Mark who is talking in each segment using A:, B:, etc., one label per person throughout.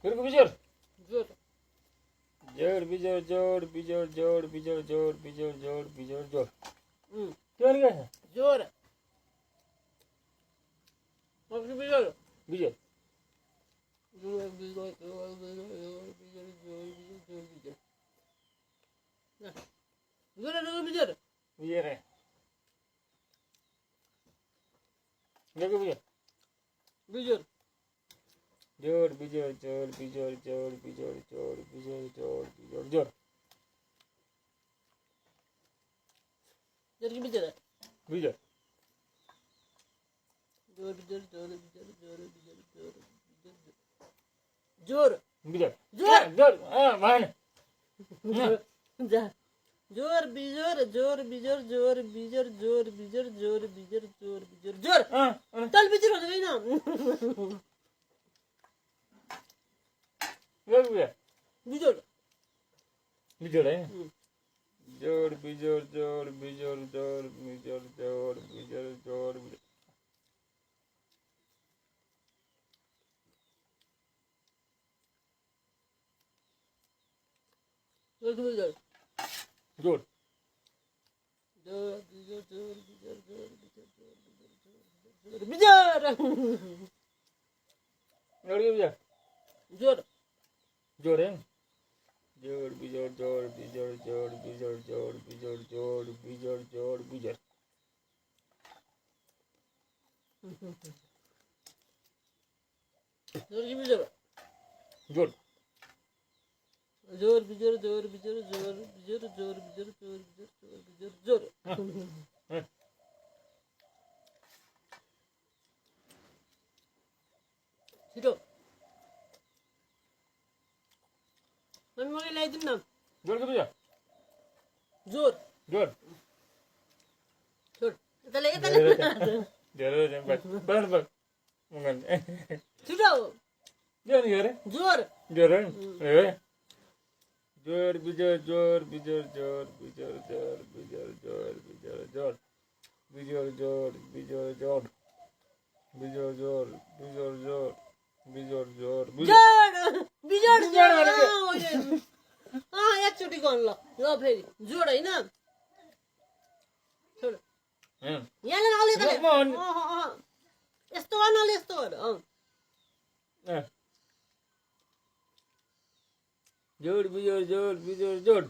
A: જોડ કે બીજોડ
B: જોડ
A: જોડ બીજોડ જોડ બીજોડ જોડ બીજોડ જોડ બીજોડ જોડ બીજોડ જોડ
B: જોર
A: કેવું નીકળે છે
B: જોર પછી બીજો
A: બીજોડ
B: જોર બીજો જોર બીજો જોર બીજો જોર બીજો જોર બીજો જોર બીજો
A: બીજે રે જોડ કે બીજોડ
B: બીજો
A: જોડ બીજોડ જોડ બીજોડ જોડ બીજોડ જોડ બીજોડ જોડ બીજોડ જોડ
B: જોર કે બીજો
A: બીજોડ
B: જોર બીજો જોર બીજો જોર બીજો જોર જોર
A: બીજોડ
B: જોર
A: જોડ હા માન
B: જા જોર બીજોર જોર બીજોર જોર બીજોર જોર બીજોર જોર બીજોર જોર બીજોર જોર
A: હા
B: ચાલ બીજોર હો ગઈ ના
A: જોડ બીજોડ
B: બીજોર
A: બીજોડ હે જોડ બીજોડ જોડ બીજોડ જોડ બીજોડ જોડ બીજોડ જોડ
B: જોર બીજોર
A: જોડ
B: જોર બીજોર જોર બીજોર જોર બીજોર જોર બીજોર બીજોર
A: જોડ કે બીજોડ
B: જોર
A: જોડ હે જોડ બીજોડ જોડ બીજોડ જોડ બીજોડ જોડ બીજોડ જોડ બીજોડ જોડ બીજોડ
B: જોર કે બીજોર
A: જોડ
B: જોર બીજોર જોર બીજોર જોર બીજોર જોર બીજોર જોર બીજોર જોર જોર સીટો મન મગે લઈ દઉં ના
A: જોડ કે બીજોડ
B: જોર
A: જોડ
B: જોર તલે
A: જોડ જેમ પર પર મંગન
B: સીટો
A: જોડ કે રે
B: જોર
A: જોડ હે જોડ બીજોડ જોડ બીજોડ જોડ બીજોડ જોડ બીજોડ જોડ બીજોડ જોડ બીજોડ જોડ બીજોડ જોડ બીજોડ જોડ બીજોડ જોડ બીજોડ જોડ
B: જોર બીજોર જોર હા એક ચોટી કોણ લો ફેરી જોડ હે ના છોડ
A: હમ
B: યાલે નાલે તને
A: મોહન
B: એસ્તો નાલે એસ્તો
A: જોડ બીજોડ જોડ બીજોડ જોડ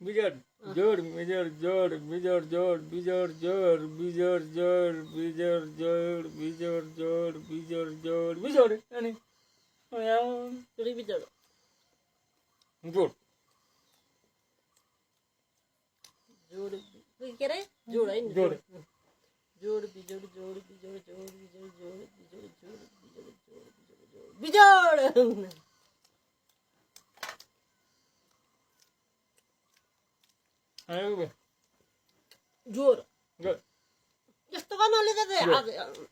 A: બીજોડ જોડ બીજોડ જોડ બીજોડ જોડ બીજોડ જોડ બીજોડ જોડ બીજોડ જોડ બીજોડ જોડ બીજોડ જોડ બીજોડ અને
B: ચોટી બીજોર
A: જોડ
B: જોડ કે રે જોડ હે
A: જોડ
B: જોડ બીજોડ જોડ બીજોડ જોડ બીજોડ જોડ બીજોડ જોડ બીજોડ જોડ બીજોડ
A: આયો બે
B: જોર
A: જોડ
B: esto va no le de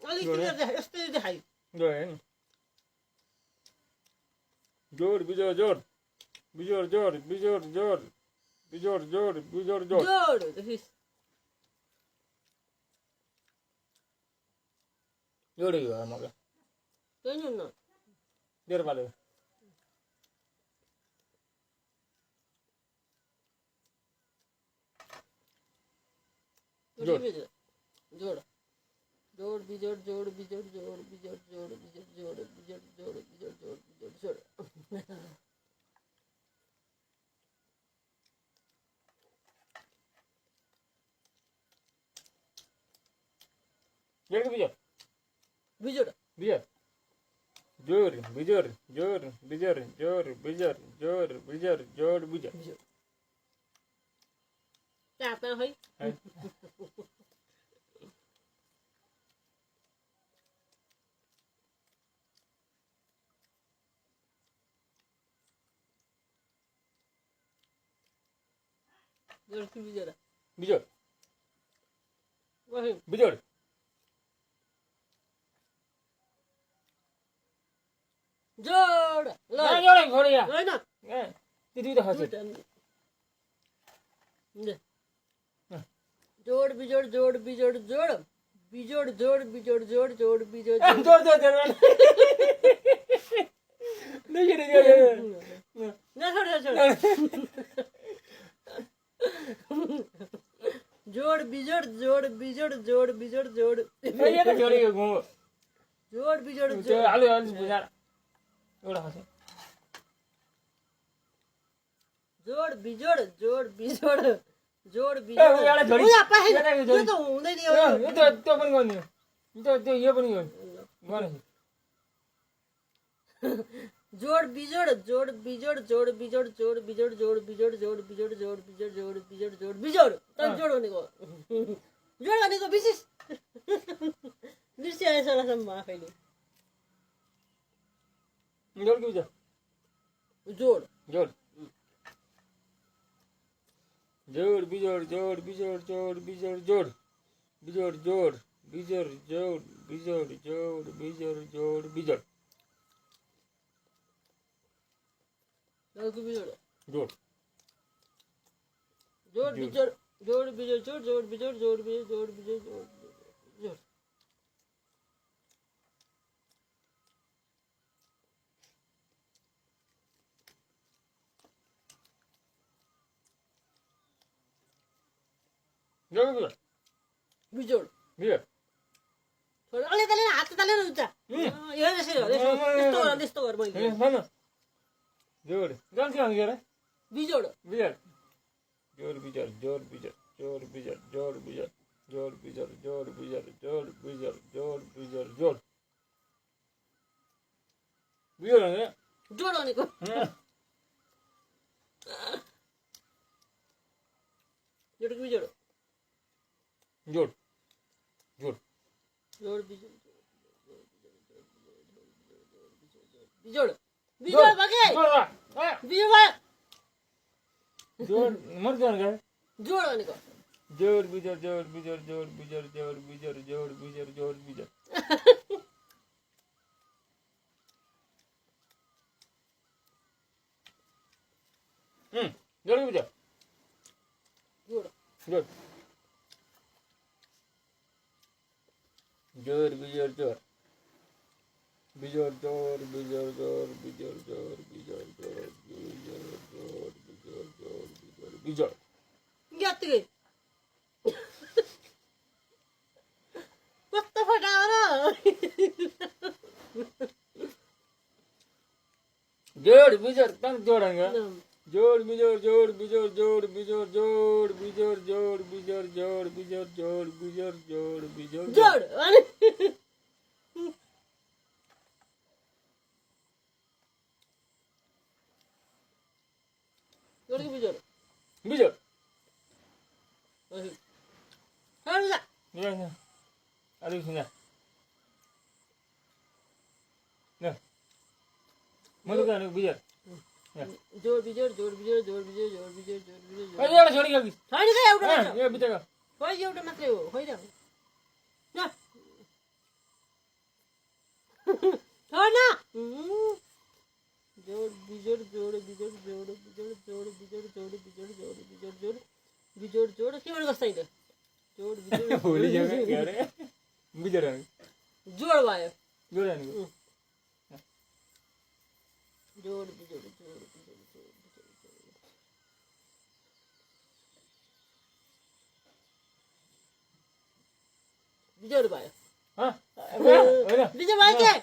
B: ali que de este de hay
A: જોડ જોડ બીજોડ જોડ બીજોડ જોડ બીજોડ જોડ બીજોડ જોડ બીજોડ જોડ
B: જોડ this
A: જોડ ગયો મગે
B: તેનું ના
A: દેર વાલે
B: જોડ જોડ જોડ બીજોડ જોડ બીજોડ જોડ બીજોડ જોડ બીજોડ જોડ બીજોડ જોડ બીજોડ જોડ બીજોડ જોડ
A: જોડ કે બીજોડ
B: બીજોડ
A: બીજોડ જોડ બીજોડ જોડ બીજોડ જોડ બીજોડ જોડ બીજોડ જોડ બીજોડ
B: ચાતા હોય જોડ કે બીજોડ
A: બીજોડ
B: વહી
A: બીજોડ
B: જોડ
A: ના જોડે ઘોડિયા
B: હોય ના
A: કીધું તો હશે
B: જોડ બીજોડ જોડ બીજોડ જોડ બીજોડ જોડ બીજોડ જોડ જોડ બીજોડ
A: જોડ જોડ જોડ ये रे ये
B: ના છોડ છોડ જોડ બીજોડ જોડ બીજોડ જોડ બીજોડ જોડ
A: ये रे जोड़ी को
B: જોડ બીજોડ
A: जो आलू आलू बुझा ओड़ा हसे
B: જોડ બીજોડ જોડ બીજોડ જોડ
A: ए
B: બીજોડ
A: वो यार जोड़ी
B: ઓય આપા હે
A: ये रे
B: यो
A: जोड़ी
B: તો હુંદે ની
A: ये तो बन गयो तो ये बन गयो कौन है
B: જોડ બીજોડ જોડ બીજોડ જોડ બીજોડ જોડ બીજોડ જોડ બીજોડ જોડ બીજોડ જોડ બીજોડ જોડ બીજોડ જોડ બીજોડ તમ જોડવાની કો જોડવાની કો વિશેષ નિશ્ચય એસા સમ માફેલી
A: जोड़ क्यों जा
B: જોડ
A: जोड़ जोड़ बिजोड़ जोड़ बिजोड़ जोड़ बिजोड़ जोड़ बिजोड़ जोड़ बिजोड़ जोड़ बिजोड़ जोड़ बिजोड़ जोड़ बिजोड़
B: બીજોડ
A: जोड़
B: જોડ બીજોડ જોડ બીજોડ જોડ જોડ બીજોડ જોડ બીજોડ જોડ બીજોડ જોડ
A: जोड़ बिजोड़
B: બીજોડ
A: बिजोड़
B: થોડ અલે તલે હાથ તલે ન ઉચા એ છે લિસ્ટ કર મઈ
A: है ना जोड़ कौन सी होंगी रे
B: બીજોડ
A: बिजोड़ जोड़ बिजोड़ जोड़ बिजोड़ जोड़ बिजोड़ जोड़ बिजोड़ जोड़ बिजोड़ जोड़ बिजोड़ जोड़ बिजोड़ जोड़ बिजोड़ जोड़ बिजोड़ है
B: જોડવાની કો જોડ બીજોડ
A: जोड़ जोड़
B: જોડ બીજોડ બીજોડ બીજોડ ભાગે
A: जोड़
B: બીજોડ
A: जोड़ मर जाएगा
B: જોડવાની કો
A: जोड़ बिजोड़ जोड़ बिजोड़ जोड़ बिजोड़ जोड़ बिजोड़ जोड़ बिजोड़ जोड़ बिजोड़ जोड़ बिजोड़
B: જોડ
A: जोड़ जोड़ बिजोड़ जोड़ बिजोड़ जोड़ बिजोड़ जोड़ बिजोड़ जोड़ बिजोड़ जोड़ बिजोड़ जोड़ बिजोड़ जोड़ बिजोड़ बिजोड़
B: ગયાત ગઈ પત્તા ફટાવરો
A: जोड़ बिजोड़ तब जोड़ेंगे जोड़ बिजोड़ जोड़ बिजोड़ जोड़ बिजोड़ जोड़ बिजोड़ जोड़ बिजोड़ जोड़ बिजोड़ जोड़ बिजोड़ जोड़ बिजोड़
B: જોડ અને જોડ કે બીજોડ
A: बिजोड़
B: હારું જા
A: ये ना अरे सुना ना मत कर बिजोड़
B: જોડ બીજોડ જોડ બીજોડ જોડ બીજોડ જોડ બીજોડ જોડ બીજોડ
A: अरे यार छोड़ी गई
B: થાય ને એવું
A: हां ये बितेगा
B: હોય એવું મત લેવો હોય જા ના thôi ना जोड़ बिजोड़ जोड़ बिजोड़ जोड़ बिजोड़ जोड़ बिजोड़ जोड़ बिजोड़ जोड़ बिजोड़ जोड़ बिजोड़ जोड़ की बड़ी बस्ता इधर जोड़ बिजोड़
A: भूल जाएगा क्या रे बिजोड़
B: जोड़ वायो
A: जोड़ नहीं
B: जोड़ बिजोड़ जोड़ बिजोड़ जोड़ बिजोड़ बिजोड़ वायो
A: हां
B: बिजोड़ वायो के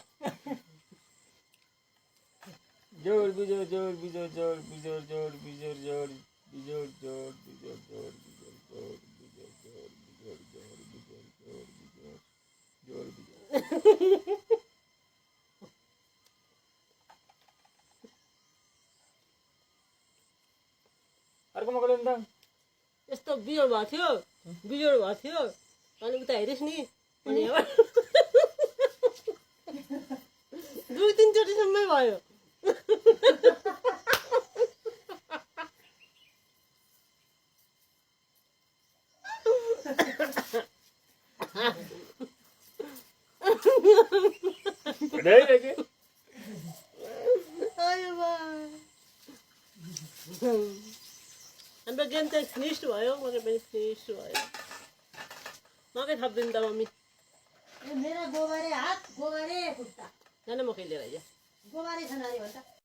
A: जोड़ बिजोड़ जोड़ बिजोड़ जोड़ बिजोड़ जोड़ बिजोड़ जोड़ बिजोड़ जोड़ बिजोड़ जोड़ बिजोड़ जोड़ बिजोड़ जोड़ बिजोड़ जोड़ बिजोड़ जोड़ बिजोड़ जोड़ बिजोड़ अरे कम कर लेना
B: यस्तो बिजोड़ भएको थियो बिजोड़ भएको थियो अनि उता हेरिस् नि अनि दुई तीनचोटिसम्मै भयो
A: नहीं लगे
B: अरे वाह हाम्रो गेम चाहिँ फिनिस्ड भयो मलाई पनि फिनिस्ड भयो मकै थप्दिनु त मम्मी
C: मेरा गोबारे हात गोबारे खुट्टा
B: जान म खेलेर आइज
C: गोबारे छ नारी भन्छ